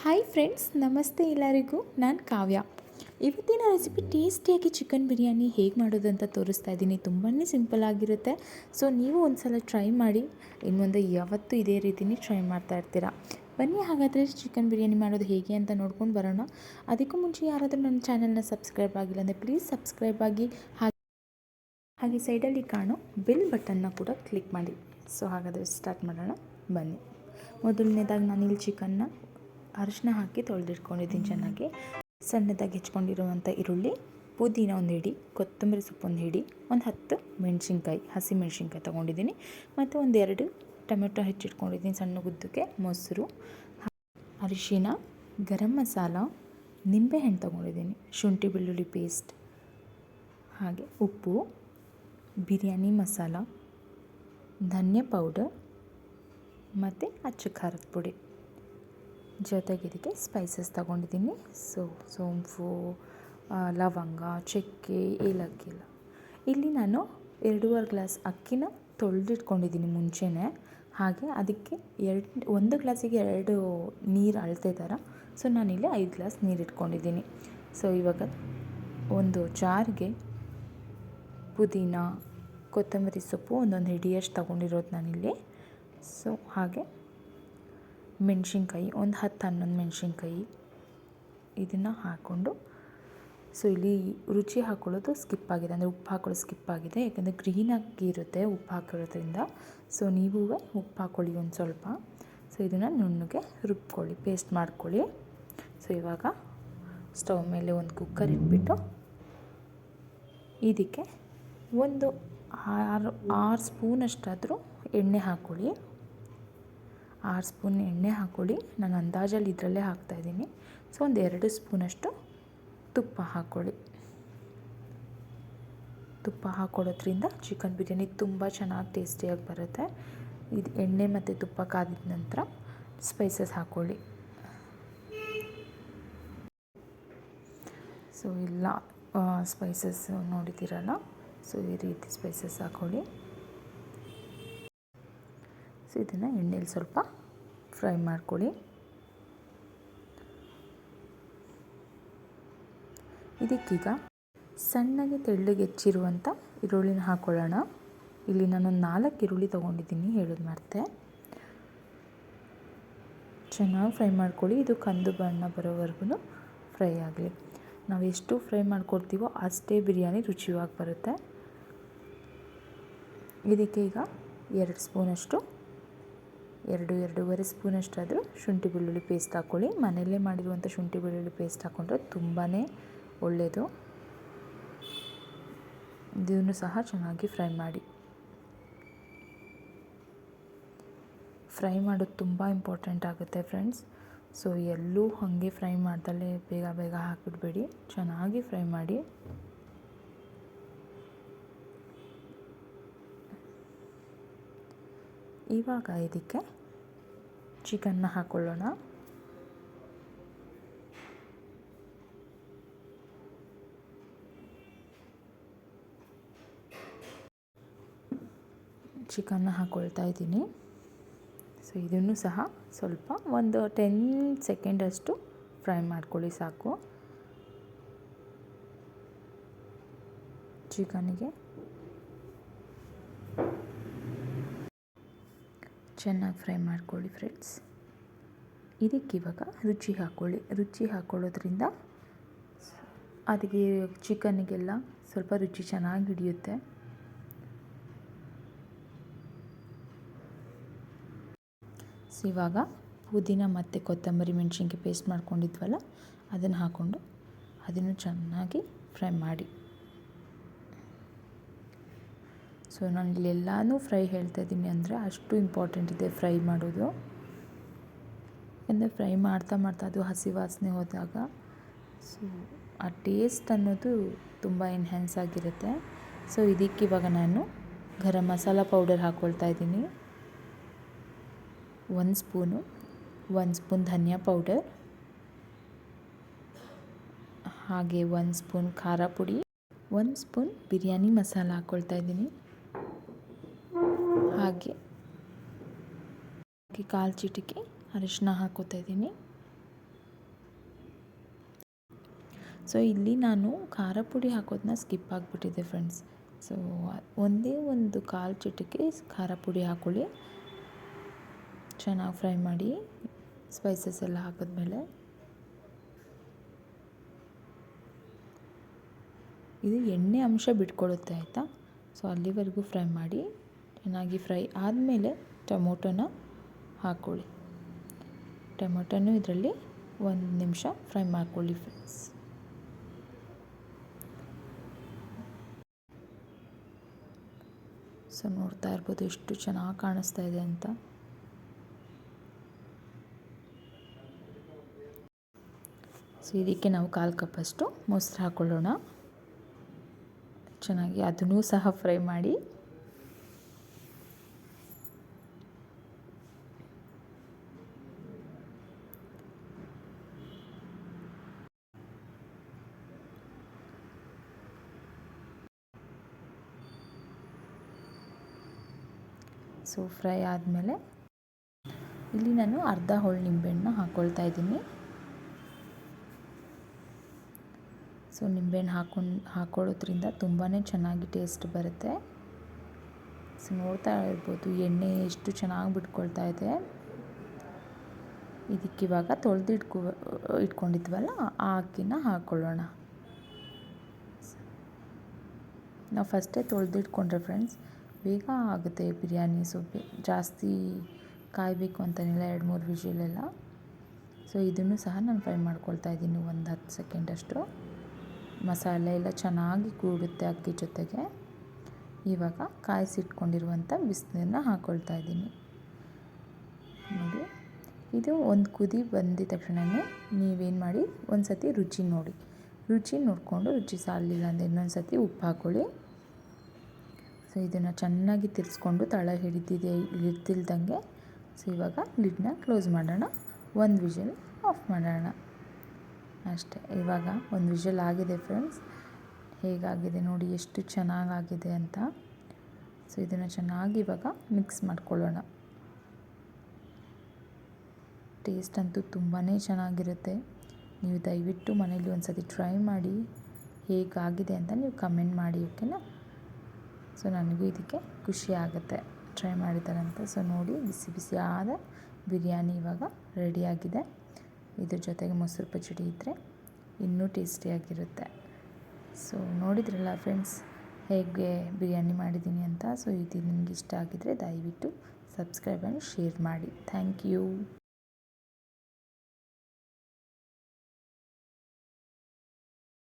Hi friends, ನಮಸ್ತೆ ಎಲ್ಲರಿಗೂ. ನಾನು ಕಾವ್ಯ. ಇವತ್ತಿನ ರೆಸಿಪಿ ಟೇಸ್ಟಿಯಾಗಿ ಚಿಕನ್ ಬಿರಿಯಾನಿ ಹೇಗೆ ಮಾಡೋದು ಅಂತ ತೋರಿಸ್ತಾ ಇದ್ದೀನಿ. ತುಂಬಾ ಸಿಂಪಲ್ ಆಗಿರುತ್ತೆ. ಸೊ ನೀವು ಒಂದು ಸಲ ಟ್ರೈ ಮಾಡಿ. ಇನ್ನು ಮುಂದೆ ಯಾವತ್ತೂ ಇದೇ ರೀತಿಯೇ ಟ್ರೈ ಮಾಡ್ತಾ ಇರ್ತೀರಾ. ಬನ್ನಿ ಹಾಗಾದರೆ ಚಿಕನ್ ಬಿರಿಯಾನಿ ಮಾಡೋದು ಹೇಗೆ ಅಂತ ನೋಡ್ಕೊಂಡು ಬರೋಣ. ಅದಕ್ಕೂ ಮುಂಚೆ ಯಾರಾದರೂ ನನ್ನ ಚಾನಲ್ನ ಸಬ್ಸ್ಕ್ರೈಬ್ ಆಗಿಲ್ಲ ಅಂದರೆ ಪ್ಲೀಸ್ ಸಬ್ಸ್ಕ್ರೈಬ್ ಆಗಿ, ಹಾಗೆ ಸೈಡಲ್ಲಿ ಕಾಣೋ ಬೆಲ್ ಬಟನ್ನ ಕೂಡ ಕ್ಲಿಕ್ ಮಾಡಿ. ಸೊ ಹಾಗಾದರೆ ಸ್ಟಾರ್ಟ್ ಮಾಡೋಣ ಬನ್ನಿ. ಮೊದಲನೇದಾಗಿ ನಾನಿಲ್ಲಿ ಚಿಕನ್ನ ಅರಿಶಿನ ಹಾಕಿ ತೊಳೆದಿಟ್ಕೊಂಡಿದ್ದೀನಿ. ಚೆನ್ನಾಗಿ ಸಣ್ಣದಾಗಿ ಹೆಚ್ಕೊಂಡಿರುವಂಥ ಈರುಳ್ಳಿ, ಪುದೀನ ಒಂದು ಹಿಡಿ, ಕೊತ್ತಂಬರಿ ಸೊಪ್ಪು ಒಂದು ಹಿಡಿ, ಒಂದು 10 ಮೆಣಸಿನ್ಕಾಯಿ, ಹಸಿ ಮೆಣಸಿನ್ಕಾಯಿ ತೊಗೊಂಡಿದ್ದೀನಿ. ಮತ್ತು ಒಂದು 2 ಟೊಮೆಟೊ ಹೆಚ್ಚಿಟ್ಕೊಂಡಿದ್ದೀನಿ ಸಣ್ಣ ಗುದ್ದಕ್ಕೆ, ಮೊಸರು, ಅರಿಶಿನ, ಗರಂ ಮಸಾಲ, ನಿಂಬೆಹಣ್ಣು ತೊಗೊಂಡಿದ್ದೀನಿ, ಶುಂಠಿ ಬೆಳ್ಳುಳ್ಳಿ ಪೇಸ್ಟ್, ಹಾಗೆ ಉಪ್ಪು, ಬಿರಿಯಾನಿ ಮಸಾಲ, ಧನಿಯಾ ಪೌಡರ್ ಮತ್ತು ಅಚ್ಚ ಖಾರದ ಪುಡಿ. ಜೊತೆಗೆ ಇದಕ್ಕೆ ಸ್ಪೈಸಸ್ ತೊಗೊಂಡಿದ್ದೀನಿ. ಸೋಂಪು, ಲವಂಗ, ಚಕ್ಕೆ, ಏಲಕ್ಕಿ ಎಲ್ಲ. ಇಲ್ಲಿ ನಾನು 2.5 ಗ್ಲಾಸ್ ಅಕ್ಕಿನ ತೊಳೆದಿಟ್ಕೊಂಡಿದ್ದೀನಿ ಮುಂಚೆನೇ. ಹಾಗೆ ಅದಕ್ಕೆ 1 ಗ್ಲಾಸಿಗೆ 2 ನೀರು ಅಳತೆ ಥರ. ಸೊ ನಾನಿಲ್ಲಿ 5 ಗ್ಲಾಸ್ ನೀರು ಇಟ್ಕೊಂಡಿದ್ದೀನಿ. ಸೊ ಇವಾಗ ಒಂದು ಜಾರ್ಗೆ ಪುದೀನ, ಕೊತ್ತಂಬರಿ ಸೊಪ್ಪು ಒಂದೊಂದು ಹಿಡಿಯಷ್ಟು ತೊಗೊಂಡಿರೋದು ನಾನಿಲ್ಲಿ. ಸೊ ಹಾಗೆ ಮೆಣಸಿನ್ಕಾಯಿ ಒಂದು 10-11 ಮೆಣಸಿನ್ಕಾಯಿ ಇದನ್ನು ಹಾಕ್ಕೊಂಡು, ಸೊ ಇಲ್ಲಿ ರುಚಿ ಹಾಕ್ಕೊಳ್ಳೋದು ಸ್ಕಿಪ್ ಆಗಿದೆ, ಅಂದರೆ ಉಪ್ಪು ಹಾಕೊಳ್ಳೋದು ಸ್ಕಿಪ್ ಆಗಿದೆ. ಯಾಕಂದರೆ ಗ್ರೀನಾಗಿ ಇರುತ್ತೆ ಉಪ್ಪು ಹಾಕಿರೋದ್ರಿಂದ. ಸೊ ನೀವು ಉಪ್ಪು ಹಾಕ್ಕೊಳ್ಳಿ ಒಂದು ಸ್ವಲ್ಪ. ಸೊ ಇದನ್ನು ನುಣ್ಣಗೆ ರುಬ್ಕೊಳ್ಳಿ, ಪೇಸ್ಟ್ ಮಾಡ್ಕೊಳ್ಳಿ. ಸೊ ಇವಾಗ ಸ್ಟವ್ ಮೇಲೆ ಒಂದು ಕುಕ್ಕರ್ ಇಟ್ಬಿಟ್ಟು ಇದಕ್ಕೆ ಒಂದು 6 ಸ್ಪೂನಷ್ಟಾದರೂ ಎಣ್ಣೆ ಹಾಕ್ಕೊಳ್ಳಿ. 6 ಸ್ಪೂನ್ ಎಣ್ಣೆ ಹಾಕ್ಕೊಳ್ಳಿ. ನಾನು ಅಂದಾಜಲ್ಲಿ ಇದರಲ್ಲೇ ಹಾಕ್ತಾಯಿದ್ದೀನಿ. ಸೊ ಒಂದು 2 ಸ್ಪೂನಷ್ಟು ತುಪ್ಪ ಹಾಕ್ಕೊಳ್ಳಿ. ತುಪ್ಪ ಹಾಕ್ಕೊಳ್ಳೋದ್ರಿಂದ ಚಿಕನ್ ಬಿರಿಯಾನಿ ತುಂಬ ಚೆನ್ನಾಗಿ ಟೇಸ್ಟಿಯಾಗಿ ಬರುತ್ತೆ. ಇದು ಎಣ್ಣೆ ಮತ್ತು ತುಪ್ಪ ಕಾದಿದ ನಂತರ ಸ್ಪೈಸಸ್ ಹಾಕ್ಕೊಳ್ಳಿ. ಸೊ ಎಲ್ಲ ಸ್ಪೈಸಸ್ ನೋಡಿದ್ದೀರಲ್ಲ, ಸೊ ಈ ರೀತಿ ಸ್ಪೈಸಸ್ ಹಾಕ್ಕೊಳ್ಳಿ. ಸೊ ಇದನ್ನು ಎಣ್ಣೆಲಿ ಸ್ವಲ್ಪ ಫ್ರೈ ಮಾಡ್ಕೊಳ್ಳಿ. ಇದಕ್ಕೀಗ ಸಣ್ಣಗೆ ತೆಳ್ಳಗೆ ಹೆಚ್ಚಿರುವಂಥ ಈರುಳ್ಳಿನ ಹಾಕ್ಕೊಳ್ಳೋಣ. ಇಲ್ಲಿ ನಾನು 4 ಈರುಳ್ಳಿ ತೊಗೊಂಡಿದ್ದೀನಿ, ಹೇಳೋದು ಮರೆತೆ. ಚೆನ್ನಾಗಿ ಫ್ರೈ ಮಾಡ್ಕೊಳ್ಳಿ. ಇದು ಕಂದು ಬಣ್ಣ ಬರೋವರೆಗೂ ಫ್ರೈ ಆಗಲಿ. ನಾವು ಎಷ್ಟು ಫ್ರೈ ಮಾಡ್ಕೊಳ್ತೀವೋ ಅಷ್ಟೇ ಬಿರಿಯಾನಿ ರುಚಿಯಾಗಿ ಬರುತ್ತೆ. ಇದಕ್ಕೆ ಈಗ 2 ಸ್ಪೂನಷ್ಟು 2-2.5 ಸ್ಪೂನಷ್ಟಾದರೂ ಶುಂಠಿ ಬೆಳ್ಳುಳ್ಳಿ ಪೇಸ್ಟ್ ಹಾಕ್ಕೊಳ್ಳಿ. ಮನೆಯಲ್ಲೇ ಮಾಡಿರುವಂಥ ಶುಂಠಿ ಬೆಳ್ಳುಳ್ಳಿ ಪೇಸ್ಟ್ ಹಾಕ್ಕೊಂಡ್ರೆ ತುಂಬಾ ಒಳ್ಳೆಯದು. ಇದನ್ನು ಸಹ ಚೆನ್ನಾಗಿ ಫ್ರೈ ಮಾಡಿ. ಫ್ರೈ ಮಾಡೋದು ತುಂಬ ಇಂಪಾರ್ಟೆಂಟ್ ಆಗುತ್ತೆ ಫ್ರೆಂಡ್ಸ್. ಸೊ ಎಲ್ಲೂ ಹಾಗೆ ಫ್ರೈ ಮಾಡ್ದಲ್ಲೇ ಬೇಗ ಬೇಗ ಹಾಕಿಬಿಡಬೇಡಿ, ಚೆನ್ನಾಗಿ ಫ್ರೈ ಮಾಡಿ. ಇವಾಗ ಇದಕ್ಕೆ ಚಿಕನ್ನ ಹಾಕ್ಕೊಳ್ಳೋಣ. ಚಿಕನ್ನ ಹಾಕ್ಕೊಳ್ತಾ ಇದ್ದೀನಿ. ಸೊ ಇದನ್ನು ಸಹ ಸ್ವಲ್ಪ ಒಂದು 10 ಸೆಕೆಂಡಷ್ಟು ಫ್ರೈ ಮಾಡ್ಕೊಳ್ಳಿ ಸಾಕು. ಚಿಕನ್ನಿಗೆ ಚೆನ್ನಾಗಿ ಫ್ರೈ ಮಾಡ್ಕೊಳ್ಳಿ ಫ್ರೆಂಡ್ಸ್. ಇದಕ್ಕಿವಾಗ ರುಚಿ ಹಾಕ್ಕೊಳ್ಳಿ. ರುಚಿ ಹಾಕ್ಕೊಳ್ಳೋದ್ರಿಂದ ಅದಕ್ಕೆ ಚಿಕನ್ನಿಗೆಲ್ಲ ಸ್ವಲ್ಪ ರುಚಿ ಚೆನ್ನಾಗಿ ಹಿಡಿಯುತ್ತೆ. ಸೊ ಇವಾಗ ಪುದೀನ ಮತ್ತು ಕೊತ್ತಂಬರಿ ಮೆಣಸಿನ್ಕಾಯಿ ಪೇಸ್ಟ್ ಮಾಡ್ಕೊಂಡಿದ್ವಲ್ಲ, ಅದನ್ನು ಹಾಕ್ಕೊಂಡು ಅದನ್ನು ಚೆನ್ನಾಗಿ ಫ್ರೈ ಮಾಡಿ. ಸೊ ನಾನು ಇಲ್ಲೆಲ್ಲನೂ ಫ್ರೈ ಹೇಳ್ತಾ ಇದ್ದೀನಿ ಅಂದರೆ ಅಷ್ಟು ಇಂಪಾರ್ಟೆಂಟ್ ಇದೆ ಫ್ರೈ ಮಾಡೋದು. ಯಾಕಂದರೆ ಫ್ರೈ ಮಾಡ್ತಾ ಮಾಡ್ತಾ ಅದು ಹಸಿ ವಾಸನೆ ಹೋದಾಗ ಸೊ ಆ ಟೇಸ್ಟ್ ಅನ್ನೋದು ತುಂಬ ಎನ್ಹ್ಯಾನ್ಸ್ ಆಗಿರುತ್ತೆ. ಸೊ ಇದಕ್ಕಿವಾಗ ನಾನು ಗರಂ ಮಸಾಲ ಪೌಡರ್ ಹಾಕ್ಕೊಳ್ತಾ ಇದ್ದೀನಿ. 1 ಸ್ಪೂನ್ ಧನಿಯಾ ಪೌಡರ್, ಹಾಗೆ 1 ಸ್ಪೂನ್ ಖಾರ ಪುಡಿ, 1 ಸ್ಪೂನ್ ಬಿರಿಯಾನಿ ಮಸಾಲ ಹಾಕ್ಕೊಳ್ತಾ ಇದ್ದೀನಿ. ಹಾಗೆ 1 ಚಿಟಿಕೆ ಅರಿಶಿನ ಹಾಕ್ಕೋತಾ ಇದ್ದೀನಿ. ಸೊ ಇಲ್ಲಿ ನಾನು ಖಾರ ಪುಡಿ ಹಾಕೋದನ್ನ ಸ್ಕಿಪ್ ಆಗಿಬಿಟ್ಟಿದ್ದೆ ಫ್ರೆಂಡ್ಸ್. ಸೊ ಒಂದೇ ಒಂದು ಕಾಲು ಚಿಟಿಕೆ ಖಾರ ಪುಡಿ ಹಾಕ್ಕೊಳ್ಳಿ. ಚೆನ್ನಾಗಿ ಫ್ರೈ ಮಾಡಿ ಸ್ಪೈಸಸ್ ಎಲ್ಲ ಹಾಕಿದ್ಮೇಲೆ ಇದು ಎಣ್ಣೆ ಅಂಶ ಬಿಟ್ಕೊಳ್ಳುತ್ತೆ ಆಯಿತಾ. ಸೊ ಅಲ್ಲಿವರೆಗೂ ಫ್ರೈ ಮಾಡಿ. ಚೆನ್ನಾಗಿ ಫ್ರೈ ಆದಮೇಲೆ ಟೊಮೊಟೊನ ಹಾಕ್ಕೊಳ್ಳಿ. ಟೊಮೊಟೊನೂ ಇದರಲ್ಲಿ 1 ನಿಮಿಷ ಫ್ರೈ ಮಾಡ್ಕೊಳ್ಳಿ ಫ್ರೆಂಡ್ಸ್. ಸೊ ನೋಡ್ತಾ ಇರ್ಬೋದು ಎಷ್ಟು ಚೆನ್ನಾಗಿ ಕಾಣಿಸ್ತಾ ಇದೆ ಅಂತ. ಸೊ ಇದಕ್ಕೆ ನಾವು 1/4 ಕಪ್ಪಷ್ಟು ಮೊಸರು ಹಾಕ್ಕೊಳ್ಳೋಣ. ಚೆನ್ನಾಗಿ ಅದನ್ನೂ ಸಹ ಫ್ರೈ ಮಾಡಿ. ಸೊ ಫ್ರೈ ಆದಮೇಲೆ ಇಲ್ಲಿ ನಾನು ಅರ್ಧ ಹೋಳು ನಿಂಬೆಹಣ್ಣು ಹಾಕ್ಕೊಳ್ತಾ ಇದ್ದೀನಿ. ಸೊ ನಿಂಬೆಹಣ್ಣು ಹಾಕ್ಕೊಳ್ಳೋದ್ರಿಂದ ತುಂಬಾ ಚೆನ್ನಾಗಿ ಟೇಸ್ಟ್ ಬರುತ್ತೆ. ಸೊ ನೋಡ್ತಾ ಇರ್ಬೋದು ಎಣ್ಣೆ ಎಷ್ಟು ಚೆನ್ನಾಗಿ ಬಿಟ್ಕೊಳ್ತಾ ಇದೆ. ಇದಕ್ಕಿವಾಗ ಇಟ್ಕೊಂಡಿದ್ವಲ್ಲ ಆ ಅಕ್ಕಿನ ಹಾಕ್ಕೊಳ್ಳೋಣ. ನಾವು ಫಸ್ಟೇ ತೊಳೆದಿಟ್ಕೊಂಡ್ರೆ ಫ್ರೆಂಡ್ಸ್ ಬೇಗ ಆಗುತ್ತೆ ಬಿರಿಯಾನಿ. ಸೊ ಜಾಸ್ತಿ ಕಾಯಬೇಕು ಅಂತೇನಿಲ್ಲ, 2-3 ವಿಷಿಲೆಲ್ಲ. ಸೊ ಇದನ್ನು ಸಹ ನಾನು ಫ್ರೈ ಮಾಡ್ಕೊಳ್ತಾ ಇದ್ದೀನಿ 10 ಸೆಕೆಂಡಷ್ಟು. ಮಸಾಲೆ ಎಲ್ಲ ಚೆನ್ನಾಗಿ ಕೂಡುತ್ತೆ ಅಕ್ಕಿ ಜೊತೆಗೆ. ಇವಾಗ ಕಾಯಿಸಿಟ್ಕೊಂಡಿರುವಂಥ ಬಿಸಿನೀರನ್ನ ಹಾಕ್ಕೊಳ್ತಾ ಇದ್ದೀನಿ. ನೋಡಿ, ಇದು ಒಂದು ಕುದಿ ಬಂದಿದ ತಕ್ಷಣವೇ ನೀವೇನು ಮಾಡಿ ಒಂದು ಸತಿ ರುಚಿ ನೋಡಿ. ರುಚಿ ನೋಡಿಕೊಂಡು ರುಚಿ ಸಾಲಲಿಲ್ಲ ಅಂದರೆ ಇನ್ನೊಂದು ಸತಿ ಉಪ್ಪು ಹಾಕ್ಕೊಳ್ಳಿ. ಸೊ ಇದನ್ನು ಚೆನ್ನಾಗಿ ತಿರ್ಸ್ಕೊಂಡು ತಳ ಹಿಡಿದಿಲ್ದಂಗೆ. ಸೊ ಇವಾಗ ಲಿಡ್ನ ಕ್ಲೋಸ್ ಮಾಡೋಣ. 1 ವಿಷಲ್ ಆಫ್ ಮಾಡೋಣ ಅಷ್ಟೇ. ಇವಾಗ 1 ವಿಷಲ್ ಆಗಿದೆ ಫ್ರೆಂಡ್ಸ್. ಹೇಗಾಗಿದೆ ನೋಡಿ ಎಷ್ಟು ಚೆನ್ನಾಗಾಗಿದೆ ಅಂತ. ಸೊ ಇದನ್ನು ಚೆನ್ನಾಗಿ ಇವಾಗ ಮಿಕ್ಸ್ ಮಾಡ್ಕೊಳ್ಳೋಣ. ಟೇಸ್ಟ್ ಅಂತೂ ತುಂಬಾ ಚೆನ್ನಾಗಿರುತ್ತೆ. ನೀವು ದಯವಿಟ್ಟು ಮನೇಲಿ ಒಂದು ಸತಿ ಟ್ರೈ ಮಾಡಿ. ಹೇಗಾಗಿದೆ ಅಂತ ನೀವು ಕಮೆಂಟ್ ಮಾಡಿ, ಓಕೆನಾ. ಸೊ ನನಗೂ ಇದಕ್ಕೆ ಖುಷಿ ಆಗುತ್ತೆ ಟ್ರೈ ಮಾಡಿದ್ದಾರೆ ಅಂತ. ಸೊ ನೋಡಿ, ಬಿಸಿ ಬಿಸಿಯಾದ ಬಿರಿಯಾನಿ ಇವಾಗ ರೆಡಿಯಾಗಿದೆ. ಇದ್ರ ಜೊತೆಗೆ ಮೊಸರು ಪಚ್ಚಡಿ ಇದ್ದರೆ ಇನ್ನೂ ಟೇಸ್ಟಿಯಾಗಿರುತ್ತೆ. ಸೊ ನೋಡಿದ್ರಲ್ಲ ಫ್ರೆಂಡ್ಸ್ ಹೇಗೆ ಬಿರಿಯಾನಿ ಮಾಡಿದ್ದೀನಿ ಅಂತ. ಸೊ ಇದು ನಿಮ್ಗೆ ಇಷ್ಟ ಆಗಿದ್ದರೆ ದಯವಿಟ್ಟು ಸಬ್ಸ್ಕ್ರೈಬ್ ಆ್ಯಂಡ್ ಶೇರ್ ಮಾಡಿ. Thank you.